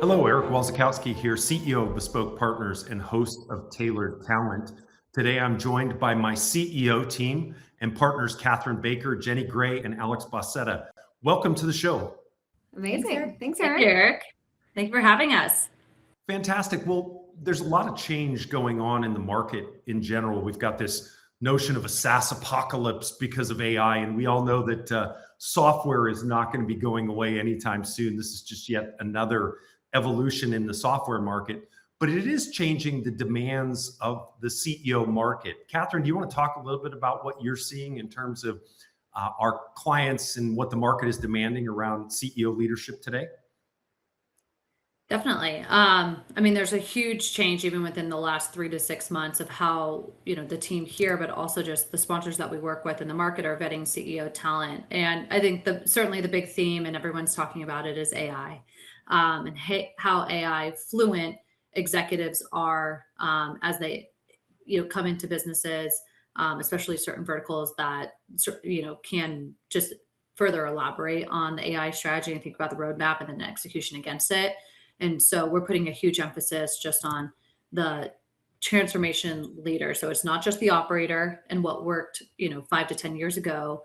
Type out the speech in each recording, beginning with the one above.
Hello, Eric Walzakowski here, CEO of Bespoke Partners and host of Tailored Talent. Today, I'm joined by my CEO team and partners, Catherine Baker, Jenny Gray, and Alex Bossetta. Welcome to the show. Amazing. Thanks, Thank you, Eric. Thank you for having us. Fantastic. Well, there's a lot of change going on in the market in general. We've got this notion of a SaaS apocalypse because of AI, and we all know that software is not going to be going away anytime soon. This is just yet another evolution in the software market, but it is changing the demands of the CEO market. Catherine, do you want to talk a little bit about what you're seeing in terms of our clients and what the market is demanding around CEO leadership today? Definitely. There's a huge change even within the last 3 to 6 months of how, the team here, but also just the sponsors that we work with in the market are vetting CEO talent. And I think certainly the big theme, and everyone's talking about it, is AI, and how AI fluent executives are as they, come into businesses, especially certain verticals that, can just further elaborate on the AI strategy and think about the roadmap and then execution against it. And so we're putting a huge emphasis just on the transformation leader. So it's not just the operator and what worked, 5 to 10 years ago.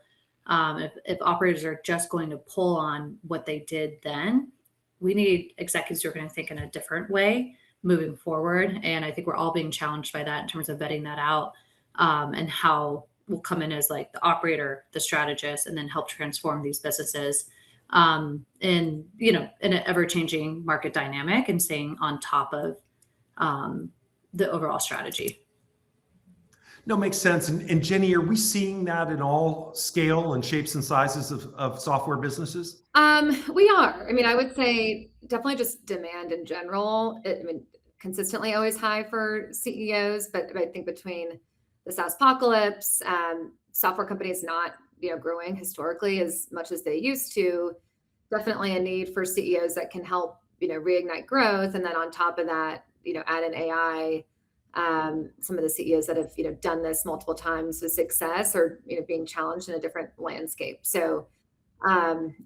If operators are just going to pull on what they did then, we need executives who are going to think in a different way moving forward. And I think we're all being challenged by that in terms of vetting that out, and how we'll come in as like the operator, the strategist, and then help transform these businesses in an ever-changing market dynamic and staying on top of the overall strategy. No, makes sense. And Jenny, are we seeing that in all scale and shapes and sizes of software businesses? We are. I would say definitely just demand in general. Consistently always high for CEOs, but I think between the SaaS apocalypse, software companies not growing historically as much as they used to, definitely a need for CEOs that can help reignite growth. And then on top of that, add in AI. Some of the CEOs that have done this multiple times with success are being challenged in a different landscape. So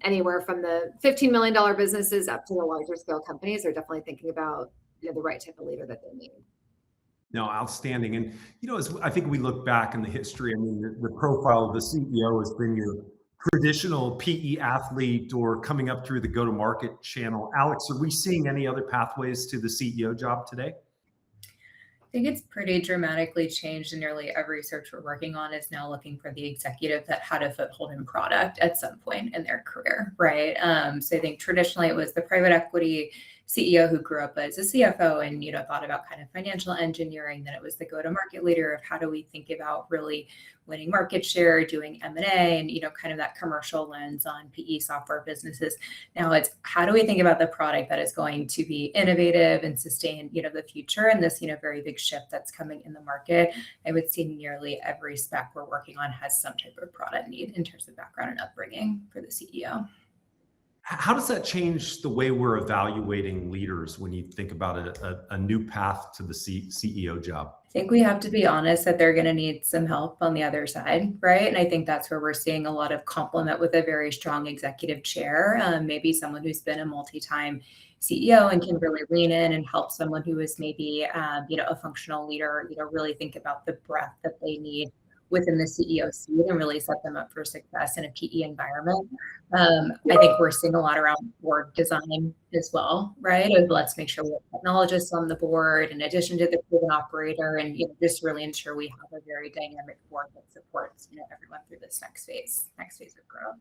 anywhere from the $15 million businesses up to the larger scale companies are definitely thinking about the right type of leader that they need. No, outstanding. And, as I think we look back in the history, the profile of the CEO has been your traditional PE athlete or coming up through the go-to-market channel. Alex, are we seeing any other pathways to the CEO job today? I think it's pretty dramatically changed, and nearly every search we're working on is now looking for the executive that had a foothold in product at some point in their career, right? So I think traditionally it was the private equity CEO who grew up as a CFO and thought about kind of financial engineering. Then it was the go-to-market leader of how do we think about really winning market share, doing M&A, and kind of that commercial lens on PE software businesses. Now it's how do we think about the product that is going to be innovative and sustain the future, and this very big shift that's coming in the market. I would say nearly every spec we're working on has some type of product need in terms of background and upbringing for the CEO. How does that change the way we're evaluating leaders when you think about a new path to the CEO job? I think we have to be honest that they're going to need some help on the other side, right? And I think that's where we're seeing a lot of complement with a very strong executive chair, maybe someone who's been a multi-time CEO and can really lean in and help someone who is maybe, a functional leader, really think about the breadth that they need within the CEO seat and really set them up for success in a PE environment. I think we're seeing a lot around board design as well, right? Of let's make sure we have technologists on the board in addition to the proven operator, and just really ensure we have a very dynamic board that supports everyone through this next phase of growth.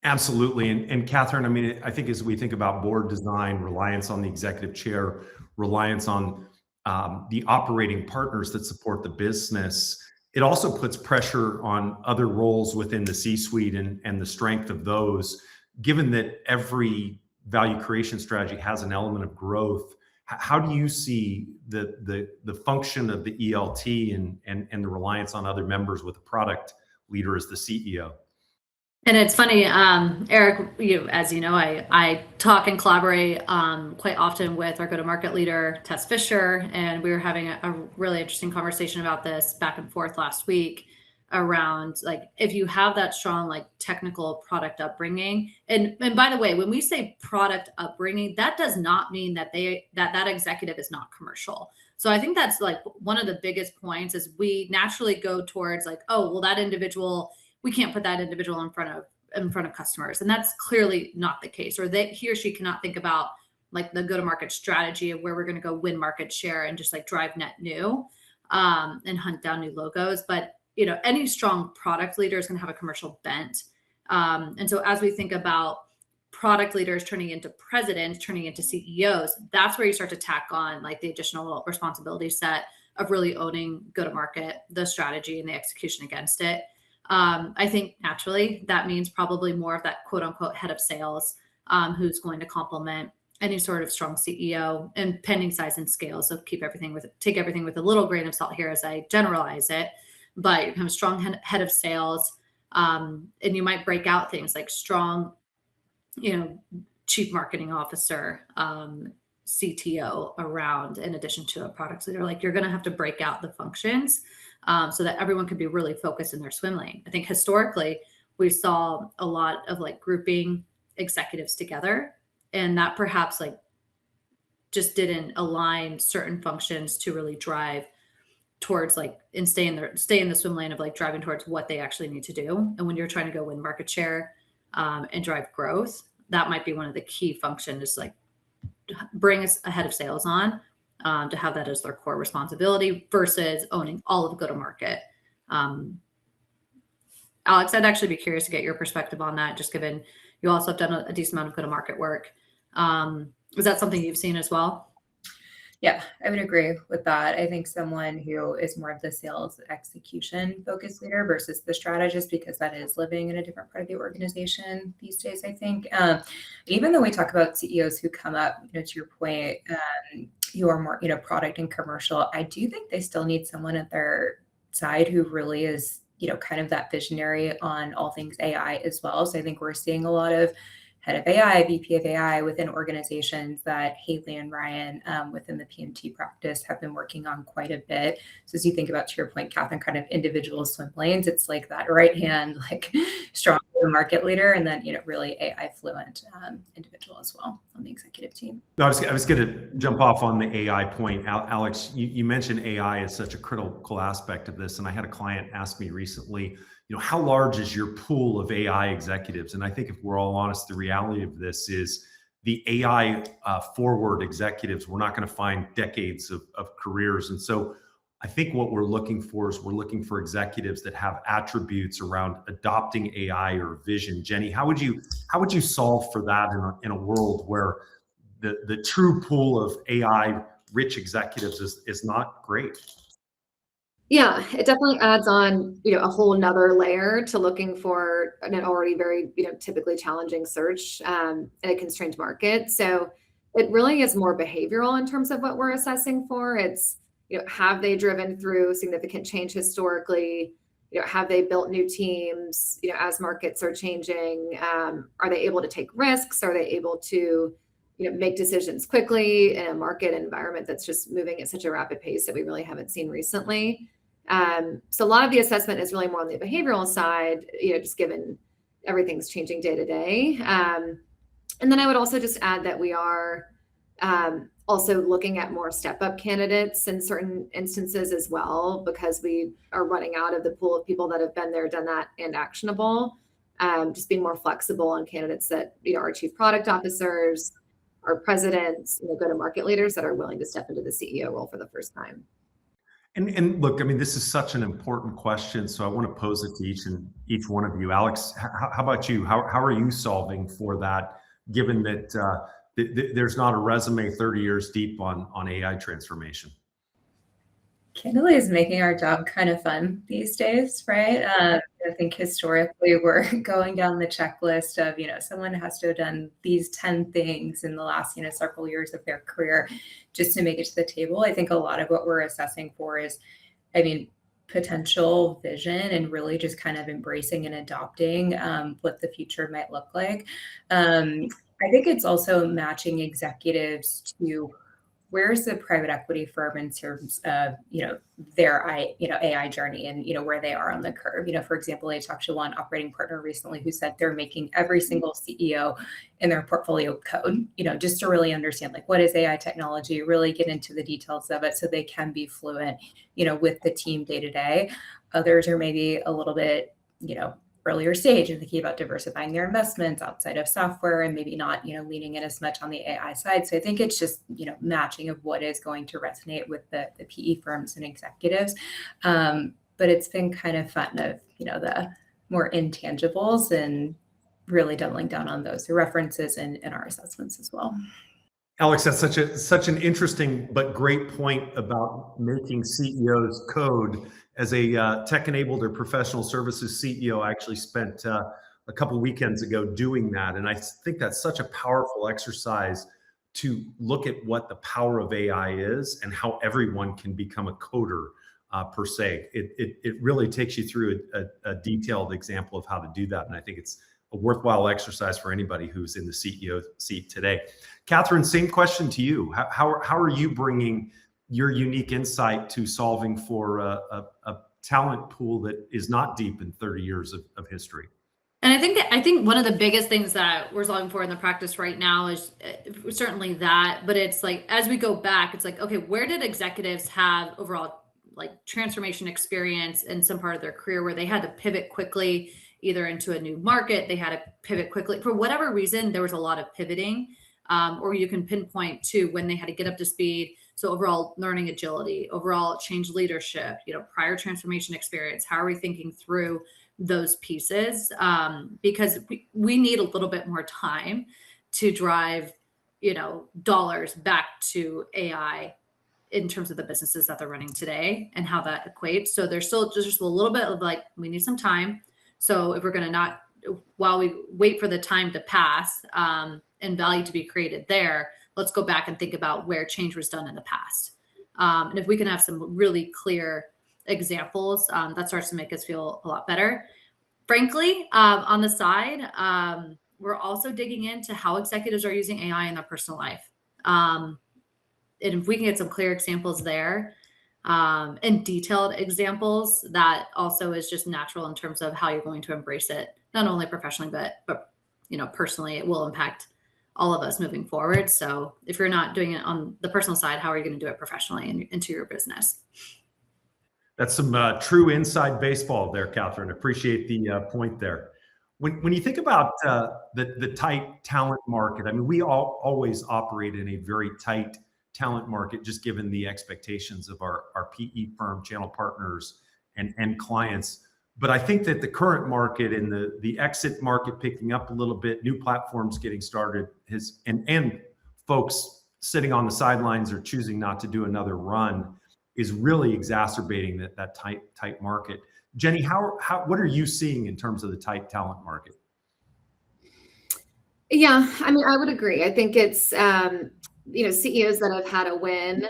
Absolutely. And Catherine, I think as we think about board design, reliance on the executive chair, reliance on the operating partners that support the business, it also puts pressure on other roles within the C-suite and the strength of those, given that every value creation strategy has an element of growth. How do you see the function of the ELT and the reliance on other members with a product leader as the CEO? And it's funny, Eric, as you know, I talk and collaborate quite often with our go-to-market leader, Tess Fisher, and we were having a really interesting conversation about this back and forth last week around like if you have that strong like technical product upbringing, and by the way, when we say product upbringing, that does not mean that that executive is not commercial. So I think that's like one of the biggest points is we naturally go towards like, oh well, that individual, we can't put that individual in front of customers, and that's clearly not the case, or that he or she cannot think about like the go-to-market strategy of where we're going to go win market share and just like drive net new and hunt down new logos. But any strong product leader is going to have a commercial bent. And so as we think about product leaders turning into presidents, turning into CEOs, that's where you start to tack on like the additional responsibility set of really owning go-to-market, the strategy and the execution against it. I think naturally that means probably more of that quote unquote head of sales who's going to complement any sort of strong CEO and pending size and scale. So take everything with a little grain of salt here as I generalize it, but you have a strong head of sales, and you might break out things like strong, chief marketing officer, CTO around, in addition to a product leader. Like you're going to have to break out the functions so that everyone can be really focused in their swim lane. I think historically we saw a lot of like grouping executives together, and that perhaps like just didn't align certain functions to really drive towards like and stay in the swim lane of like driving towards what they actually need to do. And when you're trying to go win market share and drive growth, that might be one of the key functions, is like bring a head of sales on to have that as their core responsibility versus owning all of Go-to-Market. Alex, I'd actually be curious to get your perspective on that, just given you also have done a decent amount of Go-to-Market work. Is that something you've seen as well? Yeah, I would agree with that. I think someone who is more of the sales execution focused leader versus the strategist, because that is living in a different part of the organization these days, I think. Even though we talk about CEOs who come up, to your point, who are more, product and commercial, I do think they still need someone at their side who really is, kind of that visionary on all things AI as well. So I think we're seeing a lot of head of AI, VP of AI within organizations that Haley and Ryan within the PMT practice have been working on quite a bit. So as you think about, to your point, Catherine, kind of individual swim lanes, it's like that right hand, like strong market leader, and then, really AI fluent individual as well on the executive team. No, I was going to jump off on the AI point. Alex, you mentioned AI as such a critical aspect of this. And I had a client ask me recently, how large is your pool of AI executives? And I think if we're all honest, the reality of this is the AI forward executives, we're not going to find decades of careers. And so I think what we're looking for is executives that have attributes around adopting AI or vision. Jenny, how would you solve for that in a world where the true pool of AI rich executives is not great? Yeah, it definitely adds on, a whole nother layer to looking for an already very, typically challenging search in a constrained market. So it really is more behavioral in terms of what we're assessing for. It's, have they driven through significant change historically? Have they built new teams, as markets are changing? Are they able to take risks? Are they able to, make decisions quickly in a market environment that's just moving at such a rapid pace that we really haven't seen recently? So a lot of the assessment is really more on the behavioral side, just given everything's changing day to day. And then I would also just add that we are also looking at more step-up candidates in certain instances as well, because we are running out of the pool of people that have been there, done that, and actionable. Just being more flexible on candidates that, are chief product officers, our presidents, go-to-market leaders that are willing to step into the CEO role for the first time. And look, I mean, this is such an important question, so I want to pose it to each one of you. Alex, how about you? How are you solving for that, given that there's not a resume 30 years deep on AI transformation? Candidly is making our job kind of fun these days, right? I think historically we're going down the checklist of, someone has to have done these 10 things in the last, several years of their career just to make it to the table. I think a lot of what we're assessing for is, potential vision and really just kind of embracing and adopting what the future might look like. I think it's also matching executives to where's the private equity firm in terms of, their AI journey and, where they are on the curve. For example, I talked to one operating partner recently who said they're making every single CEO in their portfolio code, just to really understand like what is AI technology, really get into the details of it so they can be fluent, with the team day to day. Others are maybe a little bit, earlier stage and thinking about diversifying their investments outside of software and maybe not, leaning in as much on the AI side. So I think it's just, matching of what is going to resonate with the PE firms and executives. But it's been kind of fun of, the more intangibles and really doubling down on those references in our assessments as well. Alex, that's such an interesting but great point about making CEOs code. As a tech-enabled or professional services CEO, I actually spent a couple weekends ago doing that, and I think that's such a powerful exercise to look at what the power of AI is and how everyone can become a coder per se. It really takes you through a detailed example of how to do that, and I think it's a worthwhile exercise for anybody who's in the CEO seat today. Catherine, same question to you. How are you bringing your unique insight to solving for a talent pool that is not deep in 30 years of history? And I think one of the biggest things that we're solving for in the practice right now is certainly that, but it's like, as we go back, it's like, okay, where did executives have overall like transformation experience in some part of their career where they had to pivot quickly, either into a new market, they had to pivot quickly. For whatever reason, there was a lot of pivoting, or you can pinpoint to when they had to get up to speed. So overall learning agility, overall change leadership, prior transformation experience. How are we thinking through those pieces? Because we need a little bit more time to drive, dollars back to AI in terms of the businesses that they're running today and how that equates. So there's still just a little bit of like, we need some time. So if we're going to while we wait for the time to pass and value to be created there, let's go back and think about where change was done in the past. And if we can have some really clear examples, that starts to make us feel a lot better. Frankly, on the side, we're also digging into how executives are using AI in their personal life. And if we can get some clear examples there, and detailed examples, that also is just natural in terms of how you're going to embrace it, not only professionally, but personally, it will impact all of us moving forward. So if you're not doing it on the personal side, how are you going to do it professionally and into your business? That's some true inside baseball there, Catherine. Appreciate the point there. When you think about the tight talent market, I mean, we always operate in a very tight talent market, just given the expectations of our PE firm channel partners and clients. But I think that the current market and the exit market picking up a little bit, new platforms getting started, and folks sitting on the sidelines or choosing not to do another run is really exacerbating that tight market. Jenny, what are you seeing in terms of the tight talent market? Yeah, I mean, I would agree. I think it's CEOs that have had a win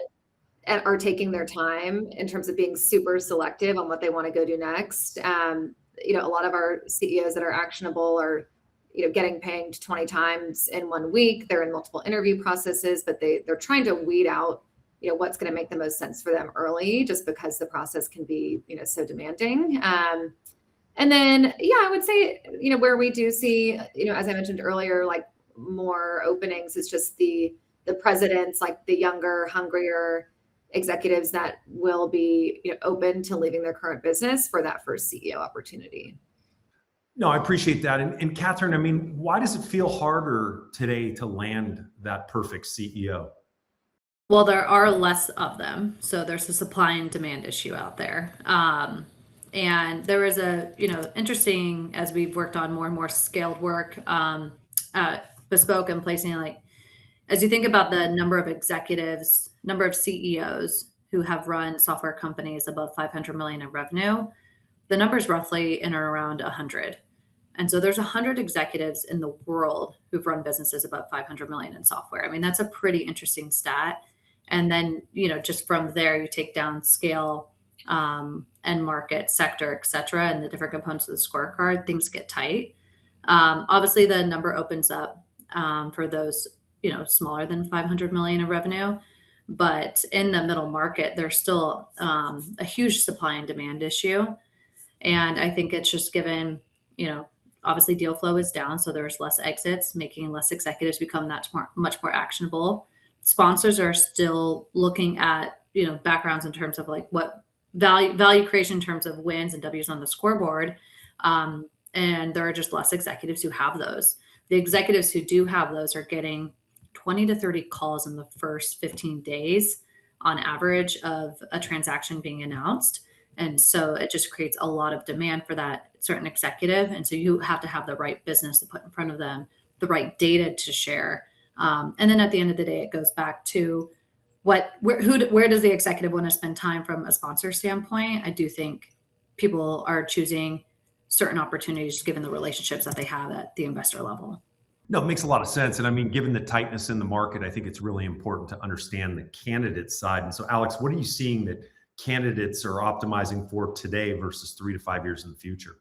and are taking their time in terms of being super selective on what they want to go do next. A lot of our CEOs that are actionable are, getting pinged 20 times in 1 week. They're in multiple interview processes, but they're trying to weed out, what's going to make the most sense for them early, just because the process can be, so demanding. And then, I would say, where we do see, as I mentioned earlier, like more openings is just the presidents, like the younger, hungrier executives that will be open to leaving their current business for that first CEO opportunity. No, I appreciate that. And Catherine, I mean, why does it feel harder today to land that perfect CEO? Well, there are less of them. So there's a supply and demand issue out there. And there was interesting, as we've worked on more and more scaled work at Bespoke and placing, like, as you think about the number of executives, number of CEOs who have run software companies above 500 million in revenue, the number is roughly in or around 100. And so there's 100 executives in the world who've run businesses above 500 million in software. I mean, that's a pretty interesting stat. And then, just from there, you take down scale, and market, sector, et cetera, and the different components of the scorecard, things get tight. Obviously, the number opens up for those, smaller than 500 million in revenue. But in the middle market, there's still a huge supply and demand issue. And I think it's just given, obviously deal flow is down, so there's less exits, making less executives become that much more actionable. Sponsors are still looking at, backgrounds in terms of like what value creation in terms of wins and W's on the scoreboard. And there are just less executives who have those. The executives who do have those are getting 20 to 30 calls in the first 15 days on average of a transaction being announced. And so it just creates a lot of demand for that certain executive. And so you have to have the right business to put in front of them, the right data to share. And then at the end of the day, it goes back to where does the executive want to spend time from a sponsor standpoint? I do think people are choosing certain opportunities given the relationships that they have at the investor level. No, it makes a lot of sense. And I mean, given the tightness in the market, I think it's really important to understand the candidate side. And so, Alex, what are you seeing that candidates are optimizing for today versus 3 to 5 years in the future?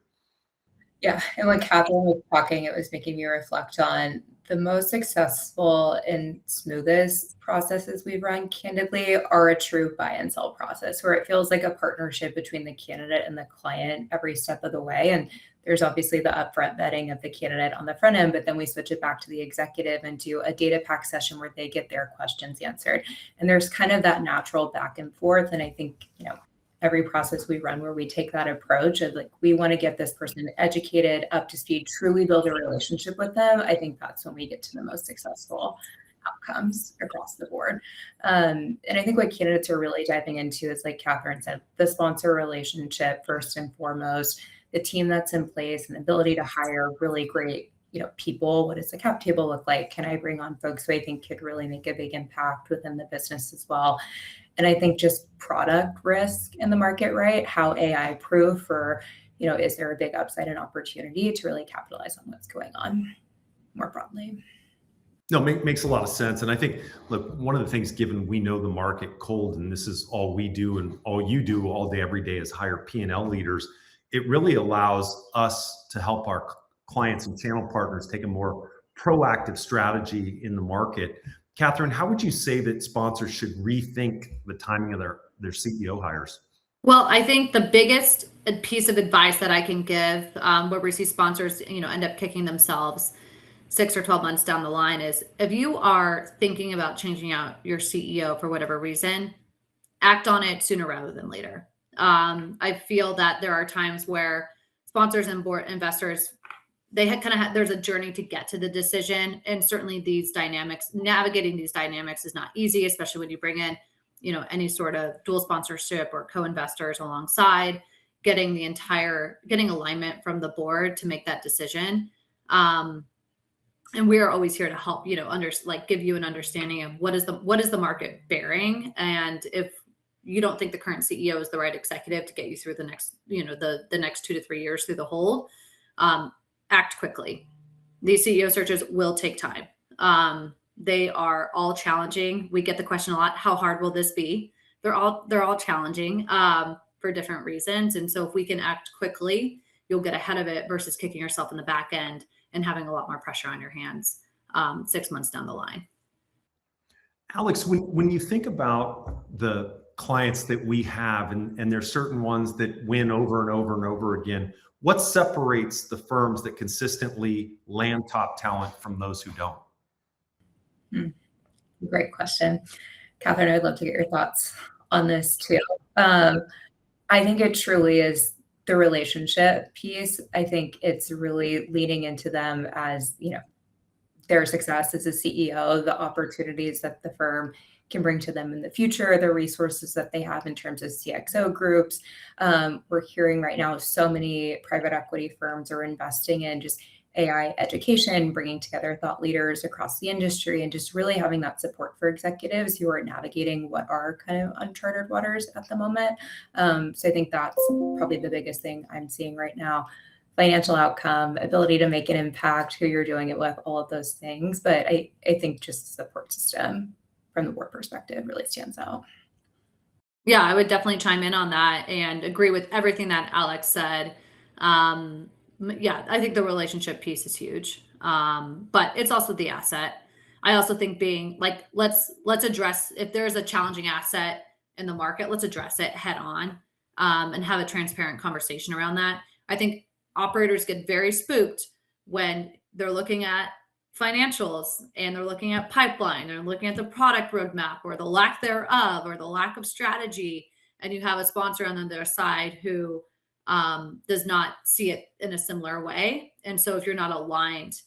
Yeah. And when Catherine was talking, it was making me reflect on the most successful and smoothest processes we've run, candidly, are a true buy and sell process where it feels like a partnership between the candidate and the client every step of the way. And there's obviously the upfront vetting of the candidate on the front end, but then we switch it back to the executive and do a data pack session where they get their questions answered. And there's kind of that natural back and forth. And I think, every process we run where we take that approach of like, we want to get this person educated, up to speed, truly build a relationship with them. I think that's when we get to the most successful outcomes across the board. And I think what candidates are really diving into is, like Catherine said, the sponsor relationship first and foremost, the team that's in place and the ability to hire really great people. What does the cap table look like? Can I bring on folks who I think could really make a big impact within the business as well? And I think just product risk in the market, right? How AI proof, or, is there a big upside and opportunity to really capitalize on what's going on more broadly? No, makes a lot of sense. And I think, look, one of the things, given we know the market cold, and this is all we do and all you do all day, every day, is hire P&L leaders, it really allows us to help our clients and channel partners take a more proactive strategy in the market. Catherine, how would you say that sponsors should rethink the timing of their CEO hires? Well, I think the biggest piece of advice that I can give, where we see sponsors, end up kicking themselves 6 or 12 months down the line, is if you are thinking about changing out your CEO for whatever reason, act on it sooner rather than later. I feel that there are times where sponsors and board investors, they had there's a journey to get to the decision. And certainly navigating these dynamics is not easy, especially when you bring in, any sort of dual sponsorship or co-investors alongside, getting alignment from the board to make that decision. And we are always here to help, give you an understanding of what is the market bearing. And if you don't think the current CEO is the right executive to get you through the next, the next 2 to 3 years through the hold, act quickly. These CEO searches will take time. They are all challenging. We get the question a lot, how hard will this be? They're all challenging for different reasons. And so if we can act quickly, you'll get ahead of it versus kicking yourself in the back end and having a lot more pressure on your hands 6 months down the line. Alex, when you think about the clients that we have, and there's certain ones that win over and over and over again, what separates the firms that consistently land top talent from those who don't? Great question. Catherine, I'd love to get your thoughts on this too. I think it truly is the relationship piece. I think it's really leaning into them as, their success as a CEO, the opportunities that the firm can bring to them in the future, the resources that they have in terms of CXO groups. We're hearing right now so many private equity firms are investing in just AI education, bringing together thought leaders across the industry, and just really having that support for executives who are navigating what are kind of uncharted waters at the moment. So I think that's probably the biggest thing I'm seeing right now. Financial outcome, ability to make an impact, who you're doing it with, all of those things. But I think just the support system from the board perspective really stands out. Yeah, I would definitely chime in on that and agree with everything that Alex said. Yeah, I think the relationship piece is huge, but it's also the asset. I also think being like, let's address, if there's a challenging asset in the market, let's address it head on, and have a transparent conversation around that. I think operators get very spooked when they're looking at financials and they're looking at pipeline, they're looking at the product roadmap or the lack thereof or the lack of strategy. And you have a sponsor on their side who does not see it in a similar way. And so if you're not aligned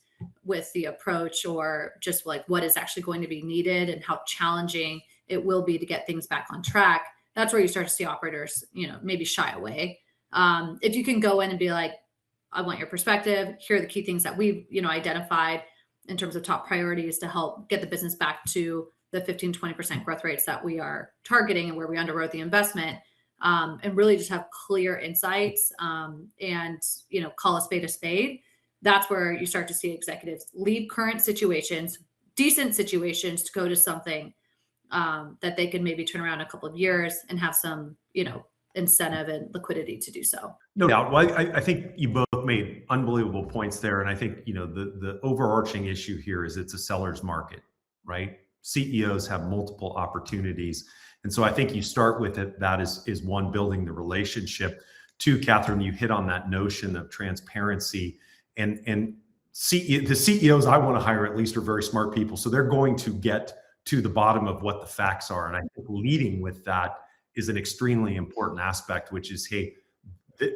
with the approach or just like what is actually going to be needed and how challenging it will be to get things back on track, that's where you start to see operators, maybe shy away. If you can go in and be like, I want your perspective. Here are the key things that we've, identified in terms of top priorities to help get the business back to the 15-20% growth rates that we are targeting and where we underwrote the investment, and really just have clear insights, and, call a spade a spade. That's where you start to see executives leave current situations, decent situations, to go to something that they can maybe turn around in a couple of years and have some, incentive and liquidity to do so. No doubt. Well, I think you both made unbelievable points there. And I think, the overarching issue here is it's a seller's market, right? CEOs have multiple opportunities. And so I think you start with it. That is one, building the relationship. Two, Catherine, you hit on that notion of transparency, and the CEOs I want to hire at least are very smart people. So they're going to get to the bottom of what the facts are. And I think leading with that is an extremely important aspect, which is, hey,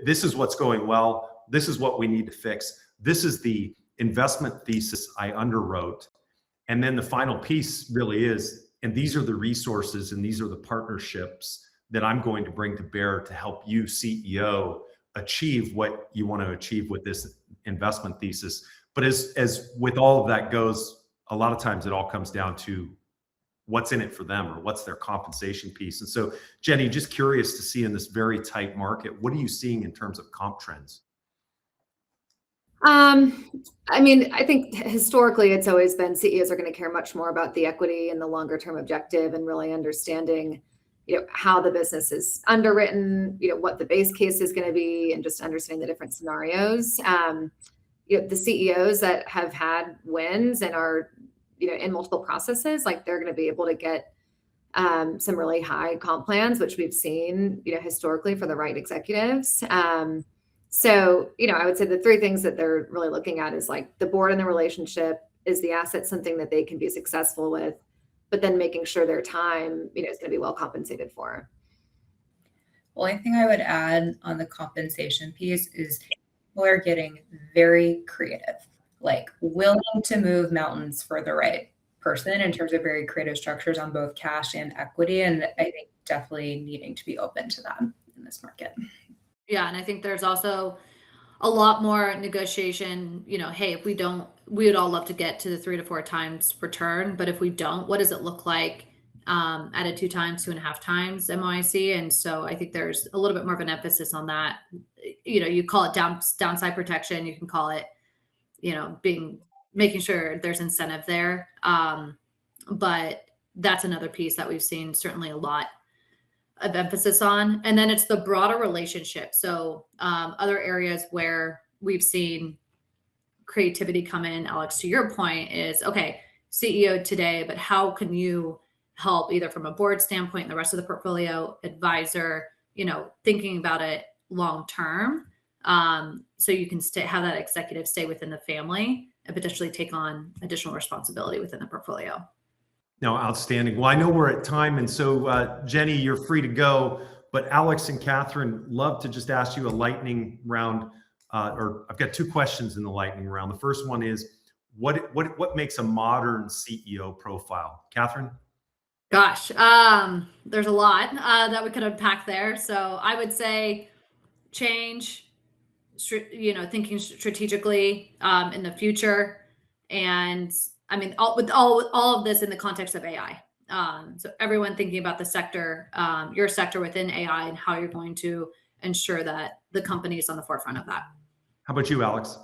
this is what's going well. This is what we need to fix. This is the investment thesis I underwrote. And then the final piece really is, and these are the resources and these are the partnerships that I'm going to bring to bear to help you, CEO, achieve what you want to achieve with this investment thesis. But as with all of that goes, a lot of times it all comes down to what's in it for them or what's their compensation piece. And so, Jenny, just curious to see in this very tight market, what are you seeing in terms of comp trends? I think historically it's always been CEOs are going to care much more about the equity and the longer term objective and really understanding, how the business is underwritten, what the base case is going to be, and just understanding the different scenarios. The CEOs that have had wins and are, in multiple processes, like they're going to be able to get some really high comp plans, which we've seen, historically for the right executives. So, I would say the three things that they're really looking at is like the board and the relationship. Is the asset something that they can be successful with? But then making sure their time, is going to be well compensated for. Well, I think I would add on the compensation piece is people are getting very creative, like willing to move mountains for the right person in terms of very creative structures on both cash and equity. And I think definitely needing to be open to that in this market. Yeah. And I think there's also a lot more negotiation, hey, if we don't, we would all love to get to the 3 to 4 times return, but if we don't, what does it look like at a 2 times, 2.5 times MOIC? And so I think there's a little bit more of an emphasis on that. You call it downside protection. You can call it, making sure there's incentive there. But that's another piece that we've seen certainly a lot of emphasis on. And then it's the broader relationship. So other areas where we've seen creativity come in, Alex, to your point is, okay, CEO today, but how can you help either from a board standpoint and the rest of the portfolio, advisor, thinking about it long term, so you can have that executive stay within the family and potentially take on additional responsibility within the portfolio. No, outstanding. Well, I know we're at time, and so Jenny, you're free to go. But Alex and Catherine, love to just ask you a lightning round, or I've got 2 questions in the lightning round. The first one is, what makes a modern CEO profile? Catherine? Gosh, there's a lot that we could unpack there. So I would say change, thinking strategically in the future, and all of this in the context of AI. So everyone thinking about the sector, your sector within AI, and how you're going to ensure that the company is on the forefront of that. How about you, Alex?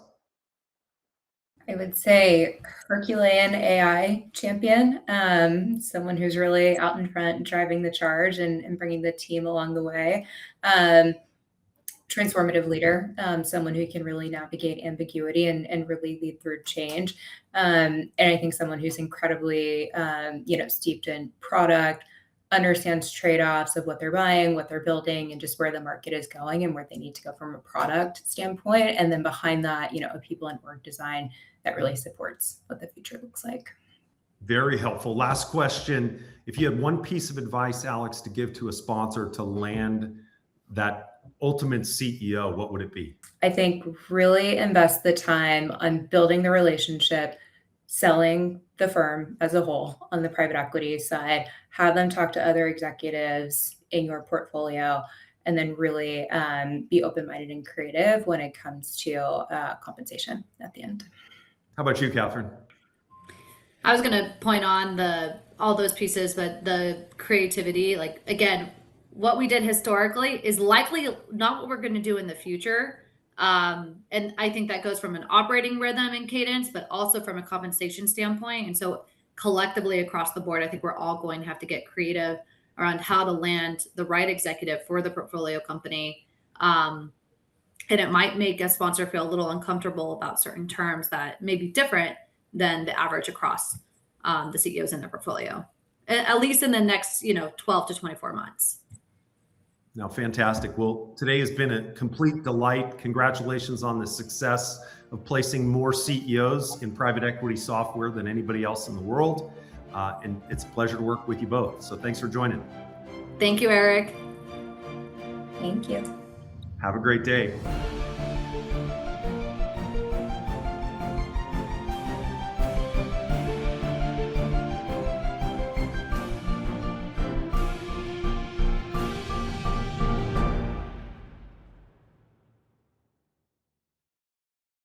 I would say Herculean AI champion, someone who's really out in front, driving the charge and bringing the team along the way. transformative leader, someone who can really navigate ambiguity and really lead through change. And I think someone who's incredibly, steeped in product, understands trade-offs of what they're buying, what they're building, and just where the market is going and where they need to go from a product standpoint. And then behind that, a people and org design that really supports what the future looks like. Very helpful. Last question. If you had one piece of advice, Alex, to give to a sponsor to land that ultimate CEO, what would it be? I think really invest the time on building the relationship, selling the firm as a whole on the private equity side, have them talk to other executives in your portfolio, and then really be open-minded and creative when it comes to compensation at the end. How about you, Catherine? I was going to point on all those pieces, but the creativity, like, again, what we did historically is likely not what we're going to do in the future. And I think that goes from an operating rhythm and cadence, but also from a compensation standpoint. And so collectively across the board, I think we're all going to have to get creative around how to land the right executive for the portfolio company. And it might make a sponsor feel a little uncomfortable about certain terms that may be different than the average across the CEOs in their portfolio, at least in the next 12 to 24 months. No, fantastic. Well, today has been a complete delight. Congratulations on the success of placing more CEOs in private equity software than anybody else in the world. And it's a pleasure to work with you both. So thanks for joining. Thank you, Eric. Thank you. Have a great day.